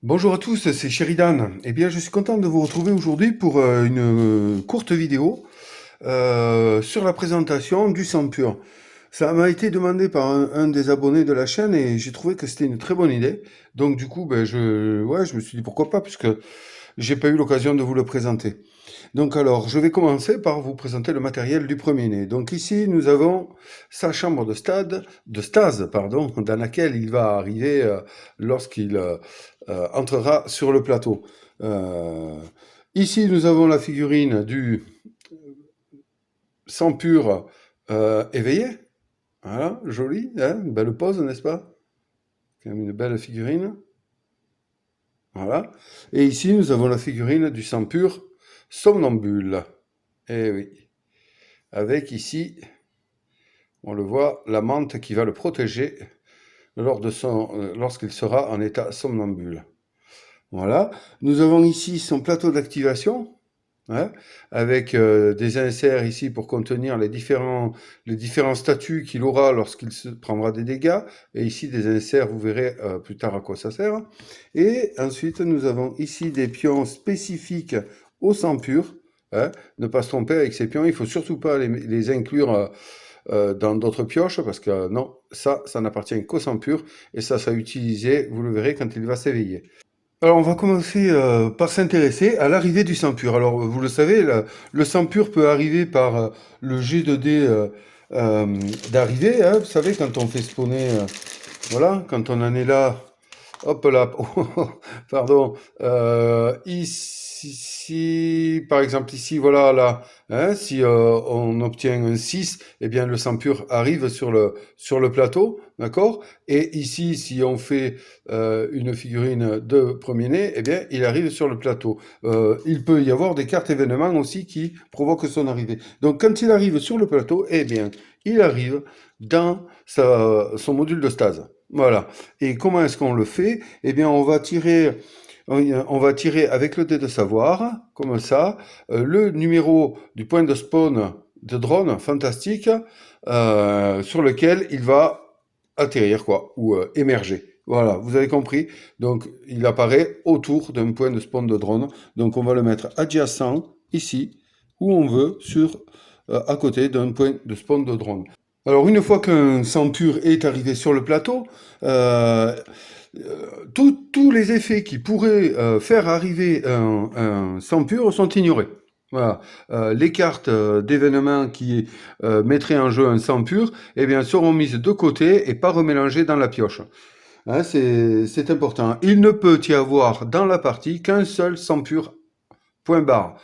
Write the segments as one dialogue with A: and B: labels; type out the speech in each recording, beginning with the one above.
A: Bonjour à tous, c'est Sheridan. Eh bien, je suis content de vous retrouver aujourd'hui pour une courte vidéo sur la présentation du sang pur. Ça m'a été demandé par un des abonnés de la chaîne et j'ai trouvé que c'était une très bonne idée. Donc du coup, je me suis dit pourquoi pas, puisque j'ai pas eu l'occasion de vous le présenter. Donc alors, je vais commencer par vous présenter le matériel du premier-né. Donc ici, nous avons sa chambre de stase, pardon, dans laquelle il va arriver lorsqu'il entrera sur le plateau. Euh, Ici, nous avons la figurine du sang pur éveillé. Voilà, joli, hein, une belle pose, n'est-ce pas? Quand même une belle figurine. Voilà. Et ici, nous avons la figurine du sang pur somnambule. Eh oui. Avec ici, on le voit, la mante qui va le protéger lorsqu'il sera en état somnambule. Voilà. Nous avons ici son plateau d'activation, hein, avec des inserts ici pour contenir les différents statuts qu'il aura lorsqu'il se prendra des dégâts. Et ici des inserts, vous verrez plus tard à quoi ça sert. Et ensuite, nous avons ici des pions spécifiques au sang pur. Hein. Ne pas se tromper avec ces pions, il faut surtout pas les inclure dans d'autres pioches, parce que non, ça n'appartient qu'au sang pur, et ça sera utilisé, vous le verrez, quand il va s'éveiller. Alors, on va commencer par s'intéresser à l'arrivée du sang pur. Alors, vous le savez, le sang pur peut arriver par le jet de dés d'arrivée. Hein. Vous savez, quand on fait spawner, voilà, quand on en est là, hop là, pardon, par exemple, ici, voilà, là, hein, si on obtient un 6, eh bien, le sang pur arrive sur le plateau, d'accord? Et ici, si on fait une figurine de premier-né, eh bien, il arrive sur le plateau. Il peut y avoir des cartes événements aussi qui provoquent son arrivée. Donc, quand il arrive sur le plateau, eh bien, il arrive dans son module de stase. Voilà. Et comment est-ce qu'on le fait? Eh bien, on va tirer avec le dé de savoir, comme ça, le numéro du point de spawn de drone fantastique sur lequel il va atterrir, quoi, ou émerger. Voilà, vous avez compris. Donc, il apparaît autour d'un point de spawn de drone. Donc, on va le mettre adjacent, ici, où on veut, à côté d'un point de spawn de drone. Alors, une fois qu'un sang pur est arrivé sur le plateau, euh, tous les effets qui pourraient faire arriver un sang pur sont ignorés. Voilà. Les cartes d'événements qui mettraient en jeu un sang pur, eh bien, seront mises de côté et pas remélangées dans la pioche. Hein, c'est important. Il ne peut y avoir dans la partie qu'un seul sang pur. Point barre.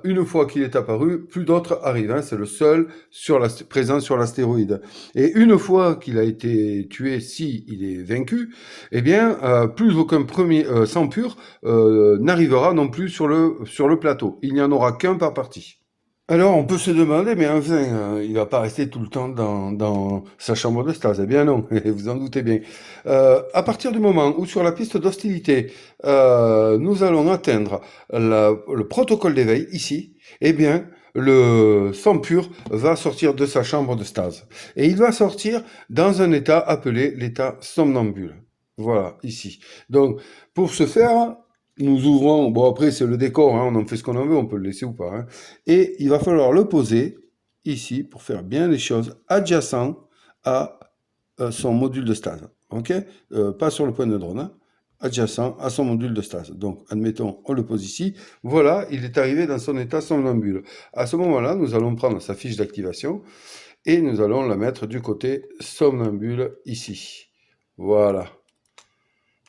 A: Une fois qu'il est apparu, plus d'autres arrivent. Hein, c'est le seul présent sur l'astéroïde. Et une fois qu'il a été tué, si il est vaincu, eh bien, plus aucun premier sang pur n'arrivera non plus sur le plateau. Il n'y en aura qu'un par partie. Alors, on peut se demander, mais enfin, il va pas rester tout le temps dans sa chambre de stase. Eh bien non, vous en doutez bien. À partir du moment où sur la piste d'hostilité, nous allons atteindre le protocole d'éveil, ici, eh bien, le sang pur va sortir de sa chambre de stase. Et il va sortir dans un état appelé l'état somnambule. Voilà, ici. Donc, pour ce faire, nous ouvrons, bon après c'est le décor, hein, on en fait ce qu'on en veut, on peut le laisser ou pas. Hein. Et il va falloir le poser ici pour faire bien les choses adjacent à son module de stase. Ok. Pas sur le point de drone, hein, adjacent à son module de stase. Donc admettons, on le pose ici. Voilà, il est arrivé dans son état somnambule. À ce moment-là, nous allons prendre sa fiche d'activation et nous allons la mettre du côté somnambule ici. Voilà.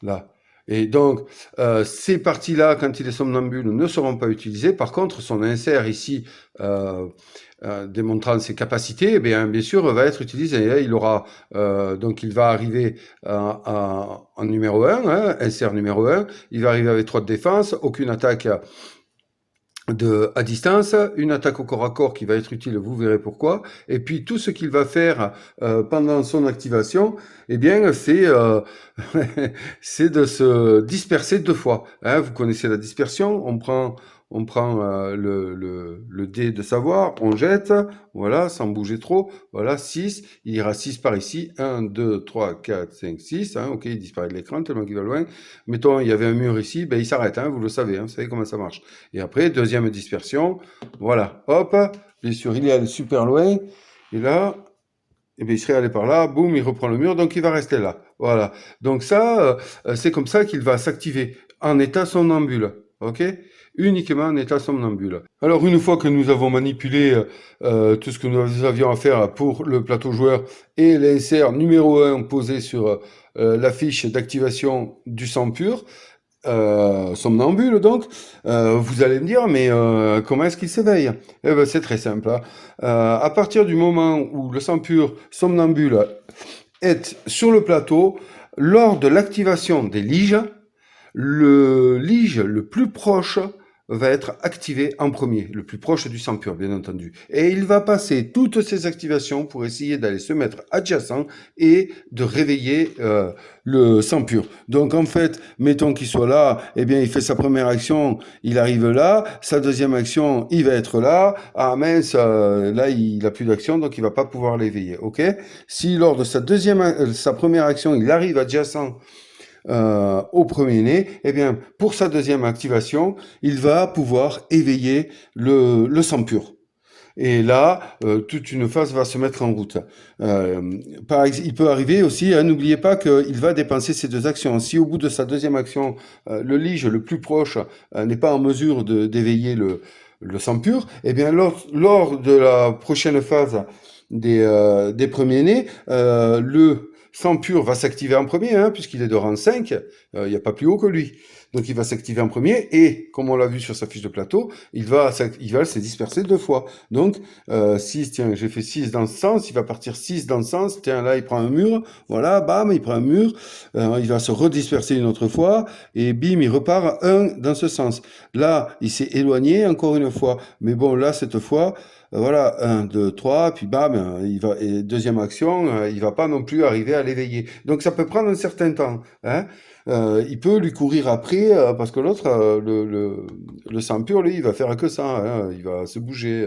A: Là. Et donc, ces parties-là, quand il est somnambule, ne seront pas utilisées. Par contre, son insert ici, démontrant ses capacités, eh bien sûr, va être utilisé. Il aura, donc, il va arriver en numéro 1, hein, insert numéro 1. Il va arriver avec 3 de défense, aucune attaque à distance, une attaque au corps à corps qui va être utile, vous verrez pourquoi. Et puis tout ce qu'il va faire pendant son activation, eh bien c'est de se disperser 2 fois. Hein, vous connaissez la dispersion, on prend le dé de savoir, on jette, voilà, sans bouger trop, voilà, 6, il ira 6 par ici, 1, 2, 3, 4, 5, 6, hein, ok, il disparaît de l'écran tellement qu'il va loin. Mettons, il y avait un mur ici, ben il s'arrête, hein, vous le savez, hein, vous savez comment ça marche. Et après, deuxième dispersion, voilà, hop, bien sûr, il est allé super loin, et là, eh bien, il serait allé par là, boum, il reprend le mur, donc il va rester là. Voilà. Donc ça, c'est comme ça qu'il va s'activer en état somnambule. OK? Uniquement en état somnambule. Alors, une fois que nous avons manipulé tout ce que nous avions à faire pour le plateau joueur et l'insert numéro 1 posé sur la fiche d'activation du sang pur, somnambule donc, vous allez me dire, mais comment est-ce qu'il s'éveille? Eh ben, c'est très simple, hein. À partir du moment où le sang pur somnambule est sur le plateau, lors de l'activation des liges, le lige le plus proche va être activé en premier, le plus proche du sang pur, bien entendu. Et il va passer toutes ces activations pour essayer d'aller se mettre adjacent et de réveiller le sang pur. Donc en fait, mettons qu'il soit là, eh bien il fait sa première action, il arrive là, sa deuxième action, il va être là, ah mince, là il a plus d'action, donc il va pas pouvoir l'éveiller, ok? Si lors de sa première action, il arrive adjacent au premier-né, eh bien, pour sa deuxième activation, il va pouvoir éveiller le sang pur. Et là, toute une phase va se mettre en route. Il peut arriver aussi, hein, n'oubliez pas qu'il va dépenser ces deux actions. Si au bout de sa deuxième action, le lige le plus proche n'est pas en mesure d'éveiller le sang pur, eh bien, lors de la prochaine phase des premiers-nés, le sang pur va s'activer en premier, hein, puisqu'il est de rang 5, il n'y a pas plus haut que lui. Donc il va s'activer en premier et, comme on l'a vu sur sa fiche de plateau, il va se disperser deux fois. Donc 6, tiens, j'ai fait 6 dans ce sens, il va partir 6 dans ce sens, tiens, là il prend un mur, voilà, bam, il prend un mur, il va se redisperser une autre fois, et bim, il repart un dans ce sens. Là, il s'est éloigné encore une fois, mais bon, là, cette fois, voilà, 1, 2, 3, puis bam, il va, et deuxième action, il va pas non plus arriver à l'éveiller. Donc ça peut prendre un certain temps, hein. Il peut lui courir après, parce que l'autre, le sang pur, lui, il va faire que ça, hein, il va se bouger,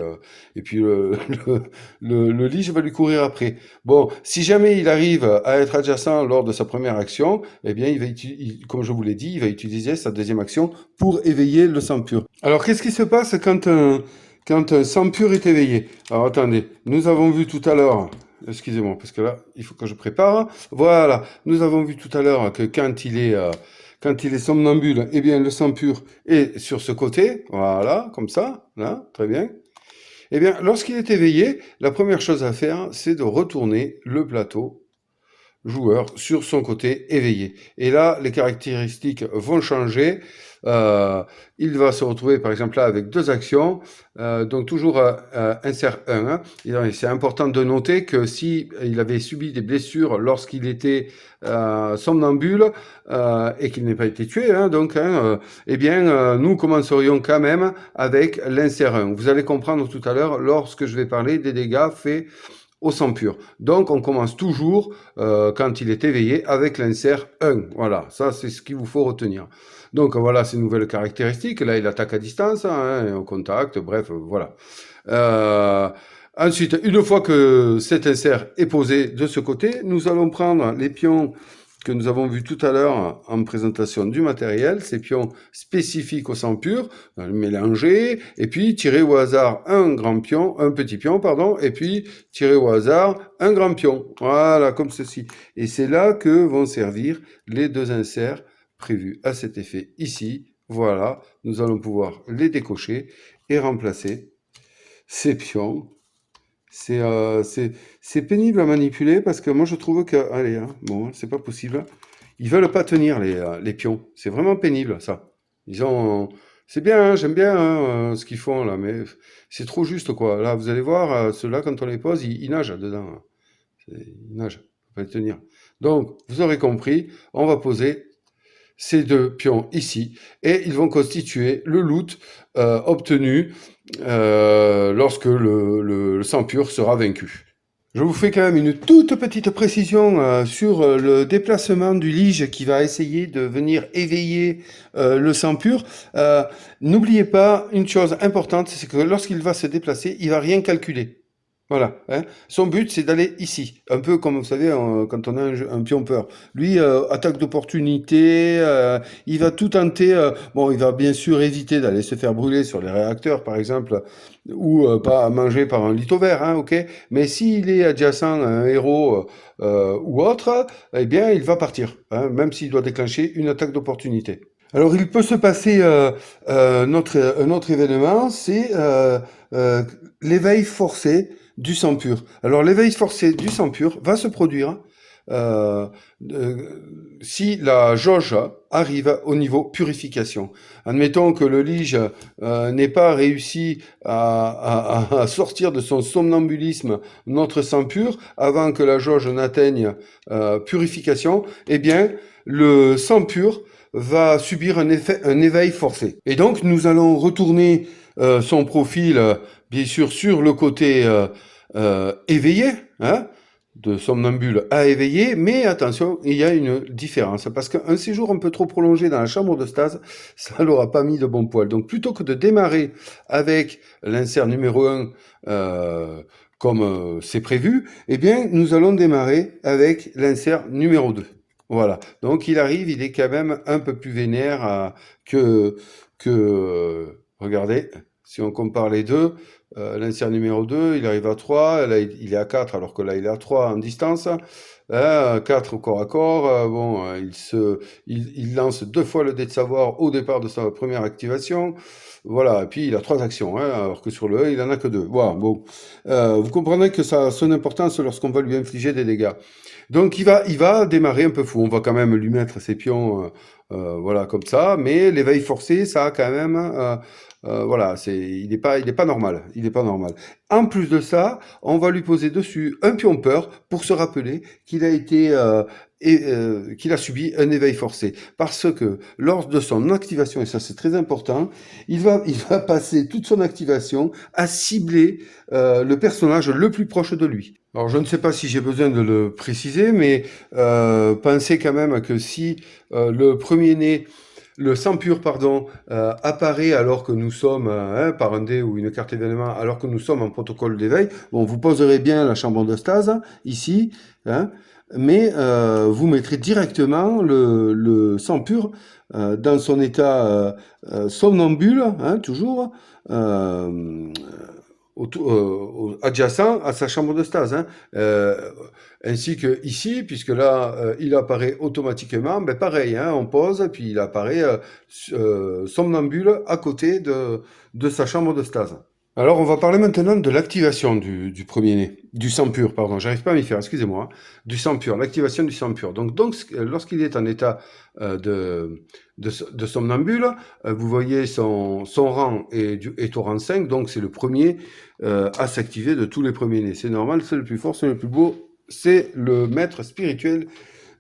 A: et puis le lige va lui courir après. Bon, si jamais il arrive à être adjacent lors de sa première action, eh bien, comme je vous l'ai dit, il va utiliser sa deuxième action pour éveiller le sang pur. Alors, qu'est-ce qui se passe quand un sang pur est éveillé? Alors, attendez, nous avons vu tout à l'heure, excusez-moi, parce que là, il faut que je prépare. Voilà, nous avons vu tout à l'heure que quand il est somnambule, eh bien, le sang pur est sur ce côté, voilà, comme ça, là, très bien. Eh bien, lorsqu'il est éveillé, la première chose à faire, c'est de retourner le plateau joueur sur son côté éveillé. Et là, les caractéristiques vont changer. Il va se retrouver par exemple là avec deux actions, donc toujours insert 1. Hein. C'est important de noter que si il avait subi des blessures lorsqu'il était somnambule et qu'il n'ait pas été tué, hein, donc, hein, eh bien, nous commencerions quand même avec l'insert 1. Vous allez comprendre tout à l'heure lorsque je vais parler des dégâts faits au sang pur. Donc, on commence toujours, quand il est éveillé, avec l'insert 1. Voilà, ça, c'est ce qu'il vous faut retenir. Donc, voilà ces nouvelles caractéristiques. Là, il attaque à distance, hein, au contact, bref, voilà. Ensuite, une fois que cet insert est posé de ce côté, nous allons prendre les pions que nous avons vus tout à l'heure en présentation du matériel, ces pions spécifiques au sang pur, mélanger, et puis tirer au hasard un petit pion, pardon, et puis tirer au hasard un grand pion. Voilà, comme ceci. Et c'est là que vont servir les deux inserts prévus à cet effet ici. Voilà, nous allons pouvoir les décocher et remplacer ces pions. C'est pénible à manipuler parce que moi je trouve que, allez, hein, bon, c'est pas possible. Ils veulent pas tenir les pions. C'est vraiment pénible ça. C'est bien, hein, j'aime bien hein, ce qu'ils font là, mais c'est trop juste quoi. Là, vous allez voir, ceux-là quand on les pose, ils nagent dedans, hein. Ils nagent, faut pas les tenir. Donc, vous aurez compris, on va poser ces deux pions ici et ils vont constituer le loot obtenu lorsque le sang pur sera vaincu. Je vous fais quand même une toute petite précision sur le déplacement du lige qui va essayer de venir éveiller le sang pur. Euh, N'oubliez pas une chose importante, c'est que lorsqu'il va se déplacer, il va rien calculer. Voilà, hein. Son but, c'est d'aller ici. Un peu comme vous savez, quand on a un pion peur. Lui, attaque d'opportunité, il va tout tenter. Bon, il va bien sûr éviter d'aller se faire brûler sur les réacteurs, par exemple, ou pas manger par un lithover, hein, ok. Mais s'il est adjacent à un héros ou autre, eh bien, il va partir, hein, même s'il doit déclencher une attaque d'opportunité. Alors, il peut se passer un autre événement, c'est euh, l'éveil forcé du sang pur. Alors, l'éveil forcé du sang pur va se produire euh, euh, si la jauge arrive au niveau purification. Admettons que le lige n'ait pas réussi à sortir de son somnambulisme notre sang pur avant que la jauge n'atteigne purification, eh bien, le sang pur va subir un éveil forcé. Et donc, nous allons retourner son profil, bien sûr, sur le côté éveillé, hein, de somnambule à éveillé, mais attention, il y a une différence, parce qu'un séjour un peu trop prolongé dans la chambre de stase, ça l'aura pas mis de bon poil. Donc, plutôt que de démarrer avec l'insert numéro 1, comme c'est prévu, eh bien, nous allons démarrer avec l'insert numéro 2. Voilà. Donc il arrive, il est quand même un peu plus vénère regardez, si on compare les deux, l'insert numéro 2, il arrive à 3, là il est à 4, alors que là il est à 3 en distance. 4 au corps à corps, bon, il lance 2 fois le dé de savoir au départ de sa première activation. Voilà, et puis il a 3 actions, hein, alors que sur le 1, il en a que 2. Voilà, bon. Vous comprendrez que ça a son importance lorsqu'on va lui infliger des dégâts. Donc il va démarrer un peu fou. On va quand même lui mettre ses pions, voilà, comme ça. Mais l'éveil forcé, ça a quand même, voilà, il est pas normal. Il est pas normal. En plus de ça, on va lui poser dessus un pion peur pour se rappeler qu'il a été qu'il a subi un éveil forcé. Parce que lors de son activation, et ça c'est très important, il va passer toute son activation à cibler le personnage le plus proche de lui. Alors, je ne sais pas si j'ai besoin de le préciser, mais pensez quand même que si le premier-né, le sang pur, pardon, apparaît alors que nous sommes, hein, par un dé ou une carte événement, alors que nous sommes en protocole d'éveil, bon, vous poserez bien la chambre de stase, ici, hein, mais vous mettrez directement le sang pur dans son état somnambule, hein, toujours, euh, adjacent à sa chambre de stase, hein. Ainsi que ici, puisque là, il apparaît automatiquement, ben pareil, hein, on pose, puis il apparaît somnambule à côté de sa chambre de stase. Alors, on va parler maintenant de l'activation du premier-né, du sang pur, pardon, j'arrive pas à m'y faire, excusez-moi, hein, du sang pur, l'activation du sang pur. Donc lorsqu'il est en état de somnambule, vous voyez son rang est au rang 5, donc c'est le premier à s'activer de tous les premiers-nés. C'est normal, c'est le plus fort, c'est le plus beau, c'est le maître spirituel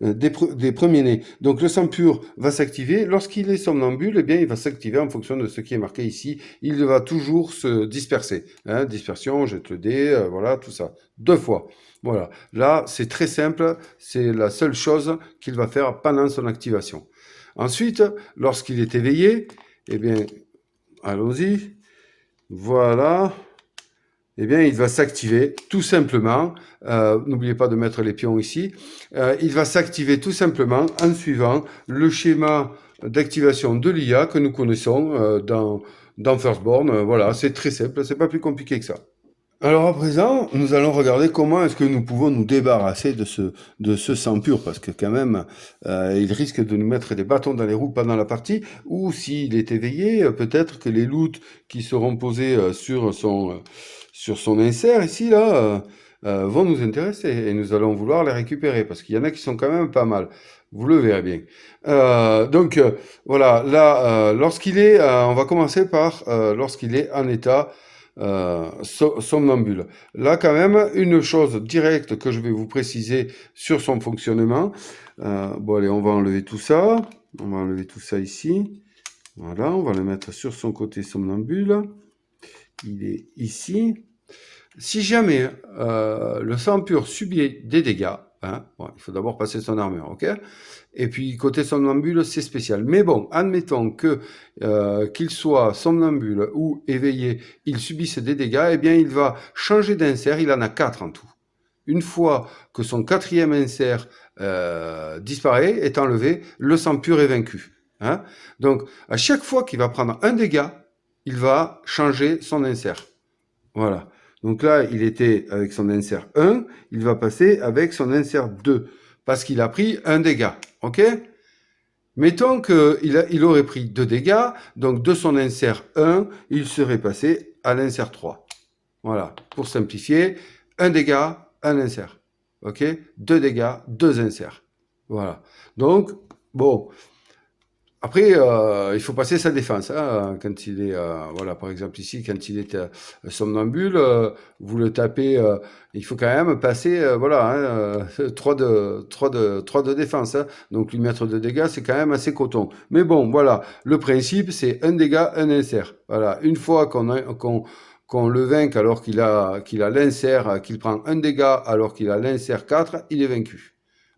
A: des premiers-nés. Donc le sang pur va s'activer. Lorsqu'il est somnambule, eh bien, il va s'activer en fonction de ce qui est marqué ici. Il va toujours se disperser. Hein, dispersion, jette le dé, voilà, tout ça. 2 fois. Voilà. Là, c'est très simple. C'est la seule chose qu'il va faire pendant son activation. Ensuite, lorsqu'il est éveillé, eh bien, allons-y. Voilà. Eh bien, il va s'activer tout simplement. N'oubliez pas de mettre les pions ici. Il va s'activer tout simplement en suivant le schéma d'activation de l'IA que nous connaissons dans Firstborn. Voilà, c'est très simple, c'est pas plus compliqué que ça. Alors à présent, nous allons regarder comment est-ce que nous pouvons nous débarrasser de ce sang pur, parce que quand même, il risque de nous mettre des bâtons dans les roues pendant la partie, ou s'il est éveillé, peut-être que les loots qui seront posés sur son insert ici, là, vont nous intéresser, et nous allons vouloir les récupérer, parce qu'il y en a qui sont quand même pas mal. Vous le verrez bien. Voilà, là, on va commencer par lorsqu'il est en état somnambule. Là, quand même, une chose directe que je vais vous préciser sur son fonctionnement. Bon, allez, on va enlever tout ça. On va enlever tout ça ici. Voilà, on va le mettre sur son côté somnambule. Il est ici. Si jamais le sang pur subit des dégâts, hein, bon, il faut d'abord passer son armure, ok? Et puis côté somnambule, c'est spécial. Mais bon, admettons que qu'il soit somnambule ou éveillé, il subisse des dégâts, eh bien il va changer d'insert. Il en a 4 en tout. Une fois que son quatrième insert disparaît, est enlevé, le sang pur est vaincu. Hein. Donc à chaque fois qu'il va prendre un dégât, il va changer son insert. Voilà. Donc là, il était avec son insert 1, il va passer avec son insert 2, parce qu'il a pris un dégât. OK? Mettons qu'il aurait pris 2 dégâts, donc de son insert 1, il serait passé à l'insert 3. Voilà. Pour simplifier, un dégât, un insert. OK? 2 dégâts, 2 inserts. Voilà. Donc, bon, après, il faut passer sa défense. Hein, quand il est, voilà, par exemple ici, quand il est somnambule, vous le tapez, il faut quand même passer, voilà, hein, 3 de défense. Hein, donc lui mettre de dégâts, c'est quand même assez coton. Mais bon, voilà, le principe, c'est un dégât, un insert. Voilà, une fois qu'on le vainque alors qu'il a l'insert, qu'il prend un dégât alors qu'il a l'insert 4, il est vaincu.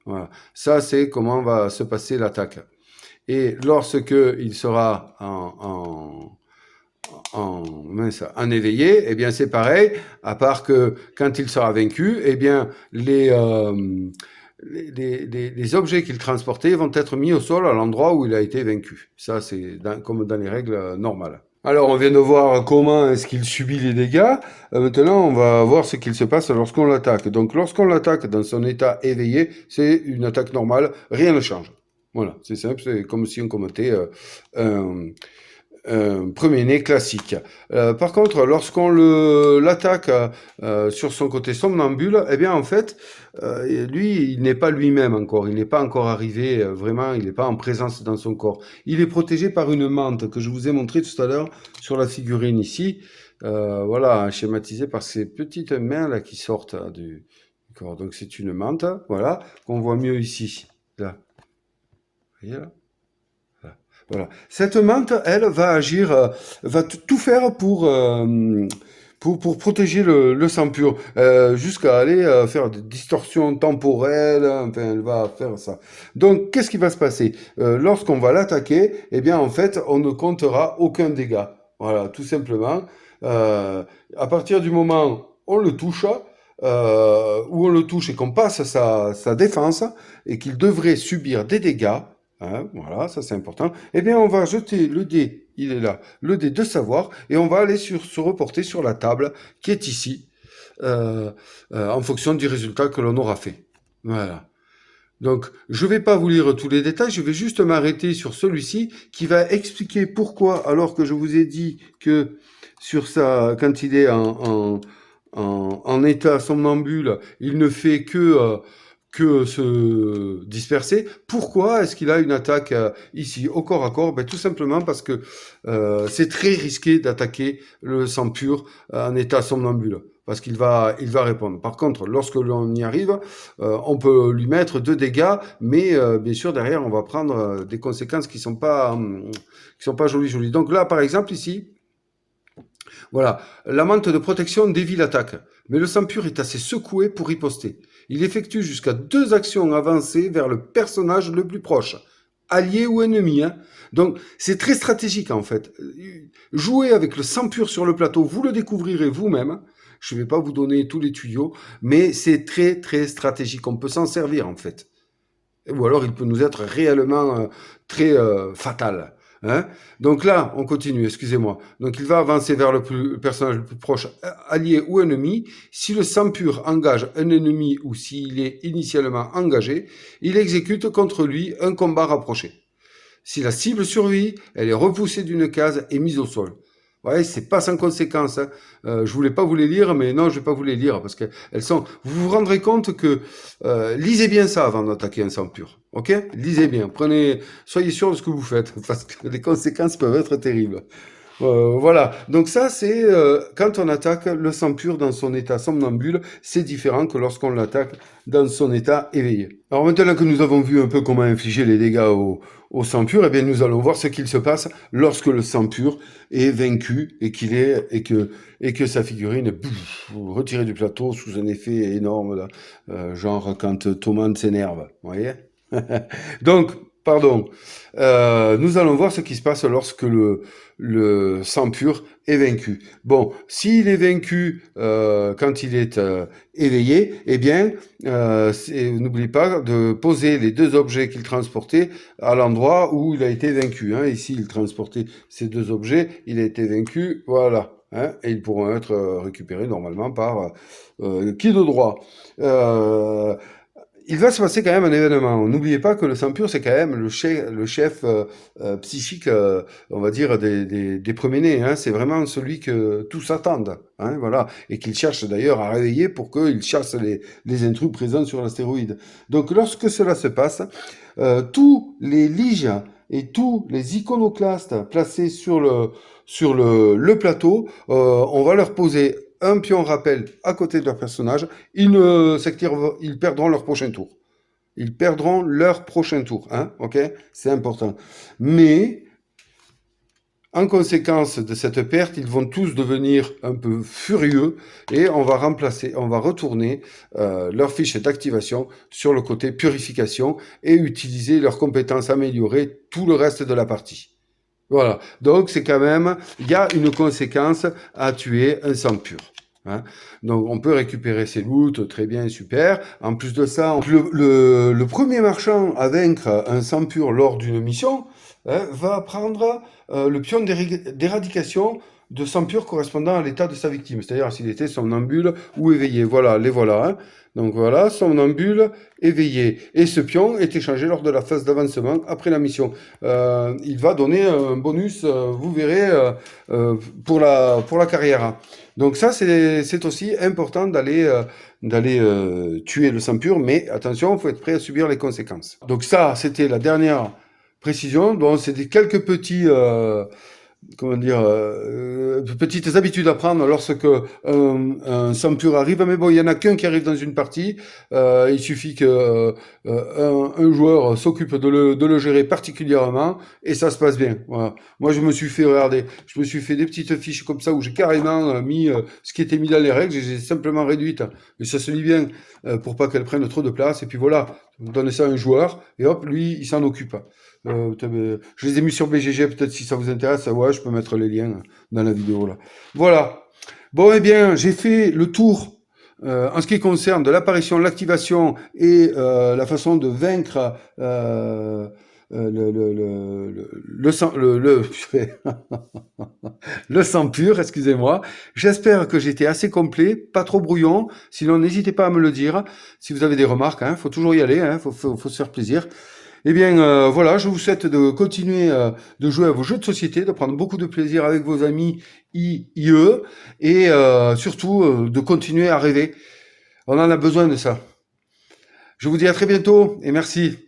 A: Voilà, ça c'est comment va se passer l'attaque. Et lorsque il sera en éveillé, eh bien c'est pareil, à part que quand il sera vaincu, eh bien les objets qu'il transportait vont être mis au sol à l'endroit où il a été vaincu. Ça, c'est comme dans les règles normales. Alors, on vient de voir comment est-ce qu'il subit les dégâts. Maintenant, on va voir ce qu'il se passe lorsqu'on l'attaque. Donc, lorsqu'on l'attaque dans son état éveillé, c'est une attaque normale, rien ne change. Voilà, c'est simple, c'est comme si on commentait un, premier-né classique. Par contre, lorsqu'on l'attaque sur son côté somnambule, eh bien en fait, lui, il n'est pas lui-même encore, il n'est pas encore arrivé vraiment, il n'est pas en présence dans son corps. Il est protégé par une mante que je vous ai montré tout à l'heure sur la figurine ici. Voilà, schématisé par ces petites mains là qui sortent du corps. Donc c'est une mante, voilà, qu'on voit mieux ici. Là. Vous voyez là? Voilà. Cette mante, elle, va agir, va tout faire pour protéger le sang pur, jusqu'à aller faire des distorsions temporelles, enfin, elle va faire ça. Donc, qu'est-ce qui va se passer? Lorsqu'on va l'attaquer, eh bien, en fait, on ne comptera aucun dégât. Voilà, tout simplement. À partir du moment où on le touche, où on le touche et qu'on passe sa défense, et qu'il devrait subir des dégâts, hein, voilà, ça c'est important. Eh bien, on va jeter le dé, il est là, le dé de savoir, et on va aller se reporter sur la table qui est ici, en fonction du résultat que l'on aura fait. Voilà. Donc, je ne vais pas vous lire tous les détails, je vais juste m'arrêter sur celui-ci qui va expliquer pourquoi, alors que je vous ai dit que sur quand il est en état somnambule, il ne fait que se disperser. Pourquoi est-ce qu'il a une attaque ici au corps à corps? Ben, tout simplement parce que c'est très risqué d'attaquer le sang pur en état somnambule. Parce il va répondre. Par contre, lorsque l'on y arrive, on peut lui mettre 2 dégâts, mais bien sûr derrière on va prendre des conséquences qui sont pas jolies. Donc là, par exemple ici, voilà, la mante de protection dévie l'attaque, mais le sang pur est assez secoué pour riposter. Il effectue jusqu'à 2 actions avancées vers le personnage le plus proche, allié ou ennemi. Hein. Donc c'est très stratégique en fait. Jouer avec le sang pur sur le plateau, vous le découvrirez vous-même. Je ne vais pas vous donner tous les tuyaux, mais c'est très très stratégique. On peut s'en servir en fait. Ou alors il peut nous être réellement très fatal. Hein. Donc là, on continue, excusez-moi. Donc il va avancer vers le personnage le plus proche, allié ou ennemi. Si le sang pur engage un ennemi ou s'il est initialement engagé, il exécute contre lui un combat rapproché. Si la cible survit, elle est repoussée d'une case et mise au sol. Ouais, c'est pas sans conséquence. Hein. Je voulais pas vous les lire, mais non, je vais pas vous les lire parce que elles sont. Vous vous rendrez compte que lisez bien ça avant d'attaquer un sang pur. Ok? Lisez bien. Soyez sûr de ce que vous faites parce que les conséquences peuvent être terribles. Voilà. Donc ça, c'est quand on attaque le sang pur dans son état somnambule, c'est différent que lorsqu'on l'attaque dans son état éveillé. Alors maintenant que nous avons vu un peu comment infliger les dégâts au sang pur, eh bien nous allons voir ce qu'il se passe lorsque le sang pur est vaincu et que sa figurine est retirée du plateau sous un effet énorme, là, genre quand Thomas s'énerve. Vous voyez? Donc, pardon, nous allons voir ce qui se passe lorsque le sang pur est vaincu. Bon, s'il est vaincu quand il est éveillé, eh bien, n'oubliez pas de poser les deux objets qu'il transportait à l'endroit où il a été vaincu. Hein. Ici, il transportait ces deux objets, il a été vaincu, voilà. Hein, et ils pourront être récupérés normalement par qui de droit. Il va se passer quand même un événement. N'oubliez pas que le sang pur, c'est quand même le chef psychique, on va dire, des premiers-nés. Hein. C'est vraiment celui que tous attendent. Hein, voilà. Et qu'il cherche d'ailleurs à réveiller pour qu'il chasse les intrus présents sur l'astéroïde. Donc lorsque cela se passe, tous les liges et tous les iconoclastes placés sur le plateau, on va leur poser un pion rappel à côté de leur personnage, ils perdront leur prochain tour. Ils perdront leur prochain tour, hein, ok? C'est important. Mais, en conséquence de cette perte, ils vont tous devenir un peu furieux et on va retourner leur fiche d'activation sur le côté purification et utiliser leurs compétences améliorées tout le reste de la partie. Voilà. Donc, c'est quand même, il y a une conséquence à tuer un sang pur. Hein. Donc, on peut récupérer ses loots, très bien, super. En plus de ça, le premier marchand à vaincre un sang pur lors d'une mission va prendre le pion d'éradication de sang pur correspondant à l'état de sa victime, c'est-à-dire s'il était somnambule ou éveillé. Voilà, les voilà. Hein. Donc voilà, somnambule, éveillé. Et ce pion est échangé lors de la phase d'avancement après la mission. Il va donner un bonus, vous verrez, pour la carrière. Donc ça, c'est aussi important d'aller tuer le sang pur, mais attention, il faut être prêt à subir les conséquences. Donc ça, c'était la dernière précision. Donc c'est quelques petits comment dire, petites habitudes à prendre lorsque un sang pur arrive. Mais bon, il y en a qu'un qui arrive dans une partie. Il suffit que un joueur s'occupe de le gérer particulièrement et ça se passe bien. Voilà. Moi, je me suis fait des petites fiches comme ça où j'ai carrément mis ce qui était mis dans les règles. J'ai simplement réduite et ça se lit bien pour pas qu'elle prenne trop de place. Et puis voilà, donner ça à un joueur et hop, lui, il s'en occupe. Je les ai mis sur BGG, peut-être si ça vous intéresse, ouais, je peux mettre les liens dans la vidéo là. Voilà. Bon, eh bien, j'ai fait le tour en ce qui concerne de l'apparition, l'activation et la façon de vaincre le sang, le sang pur, excusez-moi. J'espère que j'étais assez complet, pas trop brouillon. Sinon, n'hésitez pas à me le dire. Si vous avez des remarques, hein, faut toujours y aller, hein, faut se faire plaisir. Eh bien, voilà, je vous souhaite de continuer de jouer à vos jeux de société, de prendre beaucoup de plaisir avec vos amis IE, et surtout de continuer à rêver. On en a besoin de ça. Je vous dis à très bientôt et merci.